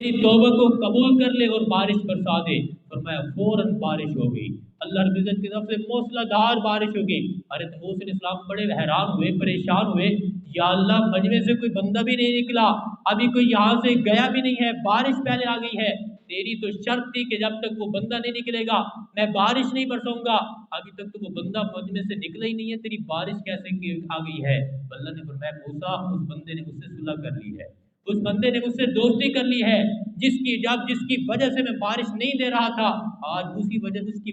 मेरी तौबा को कबूल कर ले और बारिश बरसा दे। फरमाया फौरन बारिश हो गई, अल्लाह रब्बुल इज्जत की तरफ से मूसलाधार बारिश हो गई। हज़रत मूसा अलैहिस्सलाम बड़े हैरान हुए, परेशान हुए, या अल्लाह मजमे से कोई बंदा भी नहीं निकला, अभी कोई यहाँ से गया भी नहीं है, बारिश पहले आ गई है। तेरी तो शर्त थी कि जब तक वो बंदा नहीं निकलेगा मैं बारिश नहीं बरसाऊंगा, अभी तक तो वो बंदा मजमे से निकला ही नहीं है, तेरी बारिश कैसे आ गई है? अल्लाह ने फरमाया मूसा, उस बंदे ने मुझसे सुलह कर ली है, उस बंदे ने मुझसे दोस्ती कर ली है, जिसकी वजह से मैं बारिश नहीं दे रहा था, आज उसकी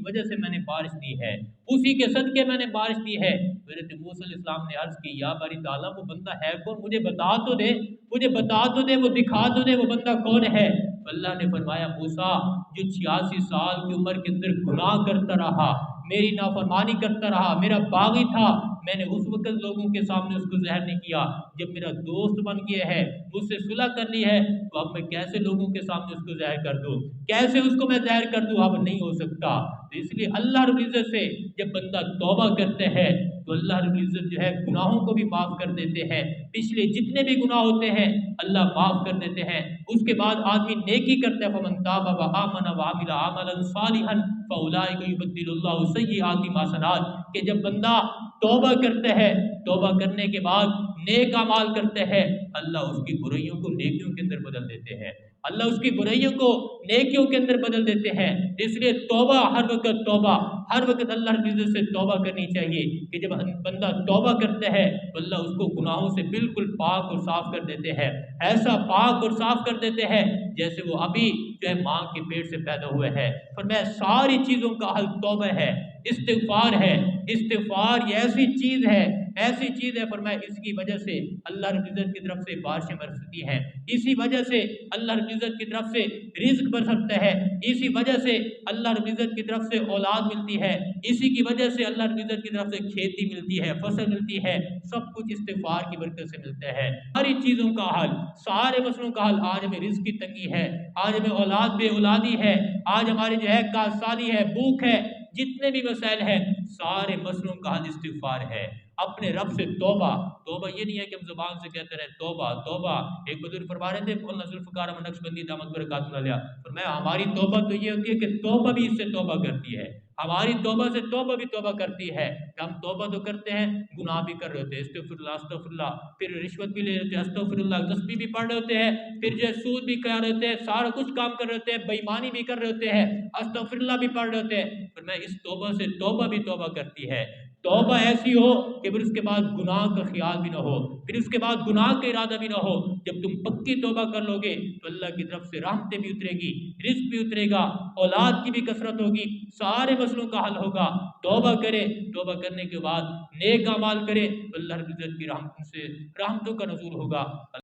वजह से मैंने बारिश दी है, उसी के सदके मैंने बारिश दी है। हज़रत मूसा अलैहिस्सलाम ने अर्ज की, या बारी ताला, वो बंदा है कौन? मुझे बता तो दे, मुझे बता तो दे, वो दिखा तो दे, वो बंदा कौन है? अल्लाह ने फरमाया, मूसा, जो 86 साल की उम्र के अंदर गुनाह करता रहा, मेरी नाफरमानी करता रहा, मेरा बागी था, मैंने उस वक्त लोगों के सामने उसको जहर नहीं किया, जब मेरा दोस्त बन गया है, मुझसे सुलह कर ली है, तो अब मैं कैसे लोगों के सामने उसको जहर कर दूं? कैसे उसको मैं जहर कर दूं? अब नहीं हो सकता। तो इसलिए अल्लाह रब्बुल इज्जत से जब बंदा तौबा करते हैं तो अल्लाह रब्बुल इज्जत जो है गुनाहों को भी माफ़ कर देते हैं, पिछले जितने भी गुनाह होते हैं अल्लाह माफ़ कर देते हैं। उसके बाद आदमी नेकी करता है, फमन ताबा व आमन व अमिला अमलन सालिहन फउलाइका युबद्दिलुल्लाहु सय्यिआतिहिम हसनात, कि जब बंदा तौबा करते हैं, तौबा करने के बाद नेक अमाल करते हैं, अल्लाह उसकी बुराइयों को नेकियों के अंदर बदल देते हैं, अल्लाह उसकी बुराइयों को नेकियों के अंदर बदल देते हैं। इसलिए तौबा, हर वक्त तौबा, हर वक्त अल्लाह रब्बुल इज्जत से तौबा करनी चाहिए कि जब बंदा तौबा करता है तो अल्लाह उसको गुनाहों से बिल्कुल पाक और साफ कर देते हैं, ऐसा पाक और साफ कर देते हैं जैसे वो अभी जो है माँ के पेट से पैदा हुए हैं। पर मैं सारी चीज़ों का हल तौबा है, इस्तिग़फ़ार है। इस्तिग़फ़ार ये ऐसी चीज़ है, ऐसी चीज़ है, फरमाया इसकी वजह से अल्लाह रब्बुल इज्जत की तरफ से बारिशें बरसती हैं, इसी वजह से अल्लाह रब्बुल इज्जत की तरफ से रिज़्क़ बरसता है, इसी वजह से अल्लाह रब्बुल इज्जत की तरफ से औलाद मिलती है, इसी की वजह से अल्लाह रब्बुल इज्जत की तरफ से खेती मिलती है, फसल मिलती है, सब कुछ इस्तिग़फ़ार की बरकत से मिलता है। सारी चीज़ों का हल, सारे मसलों का हल, आज हमें रिज़्क़ की तंगी है, आज हमें औलाद बे औलादी है, आज हमारी जो है कासाली है, भूख है, जितने भी मसाइल हैं सारे मसलों का हल इस्तिग़फ़ार है। अपने रब से तौबा, तौबा ये नहीं है कि हम ज़ुबान से कहते रहे तौबा तौबा। एक बुजुर्ग फरमा रहे थे, मौलाना ज़ुल्फ़िकार अहमद नक्शबंदी दामत बरकातुहु अलैह, फरमाया हमारी तौबा तो ये होती है कि तौबा भी इससे तौबा करती है, हमारी तौबा से तौबा भी तौबा करती है। हम तौबा तो करते हैं, गुनाह भी कर रहे होते हैं, अस्तग़फ़िरुल्लाह अस्तग़फ़िरुल्लाह, फिर रिश्वत भी ले रहे होते हैं, अस्तग़फ़िरुल्लाह, तस्बीह भी पढ़ रहे होते हैं, फिर जो है सूद भी कर रहे होते हैं, सारा कुछ काम कर रहे होते हैं, बेईमानी भी कर रहे होते हैं, अस्तग़फ़िरुल्लाह भी पढ़ रहे होते हैं। फिर मैं इस तौबा से तौबा भी तौबा करती है। तौबा ऐसी हो कि फिर उसके बाद गुनाह का ख्याल भी ना हो, फिर उसके बाद गुनाह का इरादा भी ना हो। जब तुम पक्की तौबा कर लोगे तो अल्लाह की तरफ से रहमतें भी उतरेगी, रिज़्क़ भी उतरेगा, औलाद की भी कसरत होगी, सारे मसलों का हल होगा। तौबा करें, तौबा करने के बाद नेक अमाल करें तो अल्लाह रब्बुल इज्जत की रहमतों का नुज़ूल होगा।